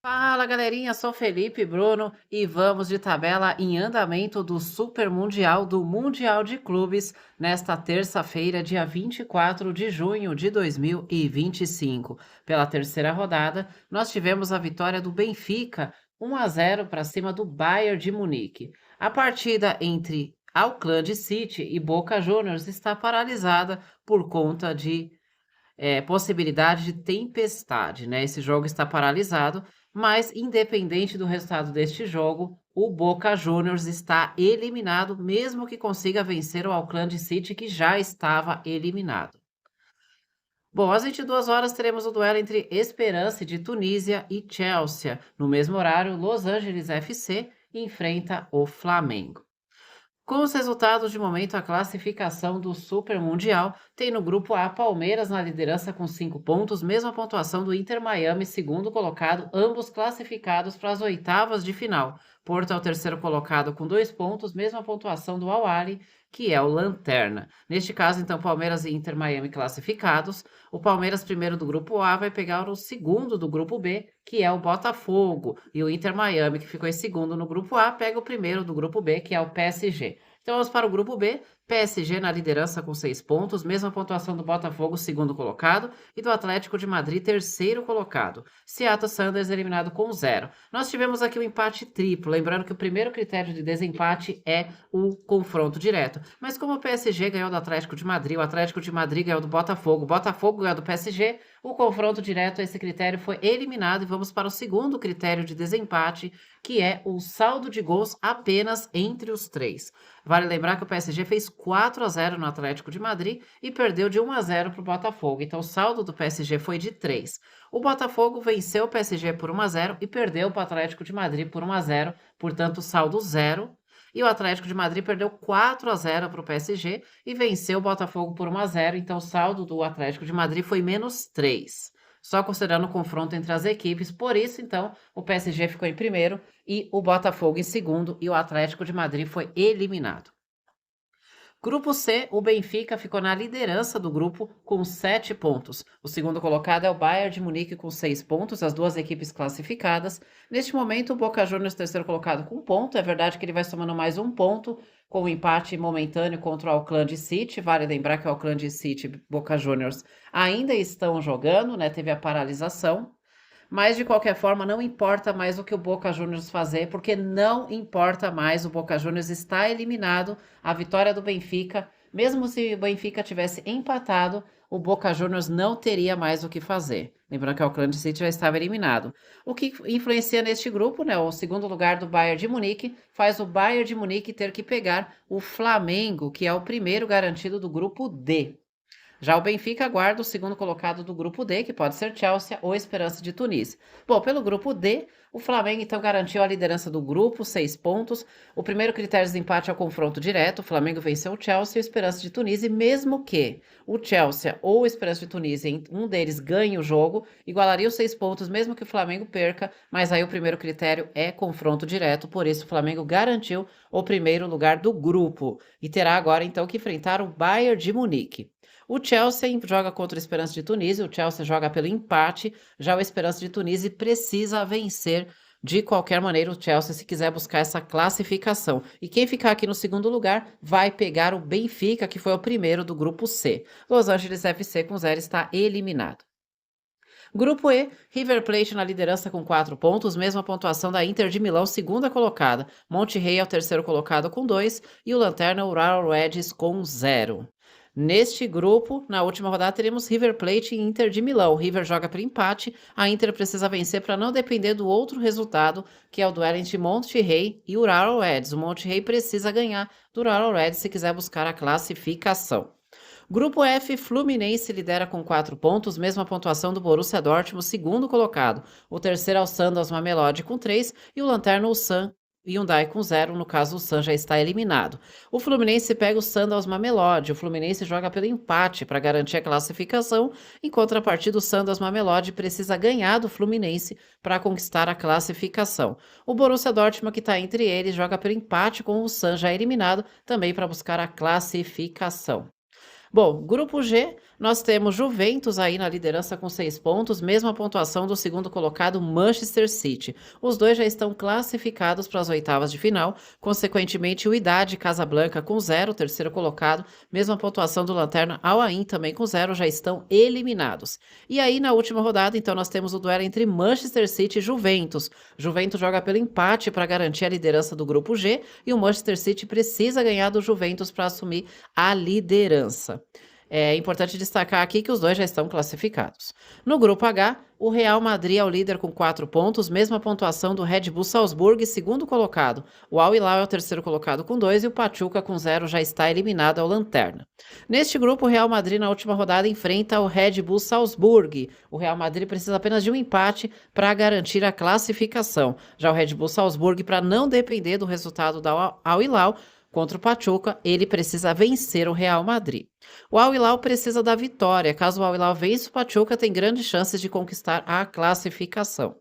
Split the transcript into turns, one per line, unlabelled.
Fala galerinha, sou Felipe Bruno e vamos de tabela em andamento do Super Mundial do Mundial de Clubes nesta terça-feira, dia 24 de junho de 2025. Pela terceira rodada, nós tivemos a vitória do Benfica 1-0 para cima do Bayern de Munique. A partida entre Auckland City e Boca Juniors está paralisada por conta de possibilidade de tempestade, né? Esse jogo está paralisado, mas independente do resultado deste jogo, o Boca Juniors está eliminado, mesmo que consiga vencer o Auckland City, que já estava eliminado. Bom, às 22 horas teremos o duelo entre Esperance de Tunísia e Chelsea. No mesmo horário, Los Angeles FC enfrenta o Flamengo. Com os resultados de momento, a classificação do Super Mundial tem no grupo A Palmeiras na liderança com 5 pontos, mesma pontuação do Inter Miami, segundo colocado, ambos classificados para as oitavas de final. Porto é o terceiro colocado com 2 pontos, mesma pontuação do Al Ahly, que é o Lanterna. Neste caso, então, Palmeiras e Inter Miami classificados. O Palmeiras, primeiro do grupo A, vai pegar o segundo do grupo B, que é o Botafogo. E o Inter Miami, que ficou em segundo no grupo A, pega o primeiro do grupo B, que é o PSG. Então vamos para o grupo B, PSG na liderança com 6 pontos, mesma pontuação do Botafogo, segundo colocado, e do Atlético de Madrid, terceiro colocado. Seattle Sounders eliminado com 0. Nós tivemos aqui o empate triplo, lembrando que o primeiro critério de desempate é o confronto direto. Mas como o PSG ganhou do Atlético de Madrid, o Atlético de Madrid ganhou do Botafogo, o Botafogo ganhou do PSG, o confronto direto, esse critério foi eliminado e vamos para o segundo critério de desempate, que é o saldo de gols apenas entre os três. Vale lembrar que o PSG fez 4-0 no Atlético de Madrid e perdeu de 1-0 para o Botafogo. Então o saldo do PSG foi de 3. O Botafogo venceu o PSG por 1-0 e perdeu para o Atlético de Madrid por 1-0, portanto saldo 0. E o Atlético de Madrid perdeu 4-0 para o PSG e venceu o Botafogo por 1-0, então o saldo do Atlético de Madrid foi menos 3. Só considerando o confronto entre as equipes, por isso, então, o PSG ficou em primeiro e o Botafogo em segundo, e o Atlético de Madrid foi eliminado. Grupo C, o Benfica ficou na liderança do grupo com 7 pontos. O segundo colocado é o Bayern de Munique com 6 pontos, as duas equipes classificadas. Neste momento, o Boca Juniors terceiro colocado com 1 ponto. É verdade que ele vai somando mais 1 ponto com o empate momentâneo contra o Auckland City. Vale lembrar que o Auckland City e Boca Juniors ainda estão jogando, né? Teve a paralisação. Mas de qualquer forma, não importa mais o que o Boca Juniors fazer, porque não importa mais, o Boca Juniors está eliminado. A vitória do Benfica, mesmo se o Benfica tivesse empatado, o Boca Juniors não teria mais o que fazer. Lembrando que o Auckland City já estava eliminado. O que influencia neste grupo, né? O segundo lugar do Bayern de Munique faz o Bayern de Munique ter que pegar o Flamengo, que é o primeiro garantido do grupo D. Já o Benfica aguarda o segundo colocado do grupo D, que pode ser Chelsea ou Esperance de Tunísia. Bom, pelo grupo D, o Flamengo então garantiu a liderança do grupo, 6 pontos. O primeiro critério de empate é o confronto direto. O Flamengo venceu o Chelsea e o Esperance de Tunísia, mesmo que o Chelsea ou o Esperance de Tunísia, um deles ganhe o jogo, igualaria os 6 pontos, mesmo que o Flamengo perca, mas aí o primeiro critério é confronto direto, por isso o Flamengo garantiu o primeiro lugar do grupo e terá agora então que enfrentar o Bayern de Munique. O Chelsea joga contra o Esperance de Tunísia, o Chelsea joga pelo empate, já o Esperance de Tunísia precisa vencer de qualquer maneira o Chelsea se quiser buscar essa classificação. E quem ficar aqui no segundo lugar vai pegar o Benfica, que foi o primeiro do grupo C. Los Angeles FC com 0 está eliminado. Grupo E, River Plate na liderança com 4 pontos, mesma pontuação da Inter de Milão, segunda colocada. Monterrey é o terceiro colocado com 2 e o Lanterna Ural Reds com 0. Neste grupo, na última rodada, teremos River Plate e Inter de Milão. O River joga por empate, a Inter precisa vencer para não depender do outro resultado, que é o duelo entre Monterrey e Ural Reds. O Monterrey precisa ganhar do Ural Reds se quiser buscar a classificação. Grupo F, Fluminense lidera com 4 pontos, mesma pontuação do Borussia Dortmund, segundo colocado. O terceiro é o Santos Mamelodi com 3 e o Lanterna o San Hyundai com 0, no caso o San já está eliminado. O Fluminense pega o Santos Mamelodi, o Fluminense joga pelo empate para garantir a classificação, em contrapartida o Santos Mamelodi precisa ganhar do Fluminense para conquistar a classificação. O Borussia Dortmund, que está entre eles, joga pelo empate com o San já eliminado, também para buscar a classificação. Bom, grupo G, Nós temos Juventus aí na liderança com 6 pontos, mesma pontuação do segundo colocado Manchester City. Os dois já estão classificados para as oitavas de final, consequentemente o Wydad Casablanca com 0, terceiro colocado, mesma pontuação do Lanterna Al Ain também com 0, já estão eliminados. E aí na última rodada, então nós temos o duelo entre Manchester City e Juventus. Juventus joga pelo empate para garantir a liderança do grupo G e o Manchester City precisa ganhar do Juventus para assumir a liderança. É importante destacar aqui que os dois já estão classificados. No grupo H, o Real Madrid é o líder com 4 pontos, mesma pontuação do Red Bull Salzburg, segundo colocado. O Al Hilal é o terceiro colocado com 2 e o Pachuca com 0 já está eliminado ao Lanterna. Neste grupo, o Real Madrid na última rodada enfrenta o Red Bull Salzburg. O Real Madrid precisa apenas de um empate para garantir a classificação. Já o Red Bull Salzburg, para não depender do resultado da Al Hilal, contra o Pachuca, ele precisa vencer o Real Madrid. O Al Hilal precisa da vitória. Caso o Al Hilal vença o Pachuca, tem grandes chances de conquistar a classificação.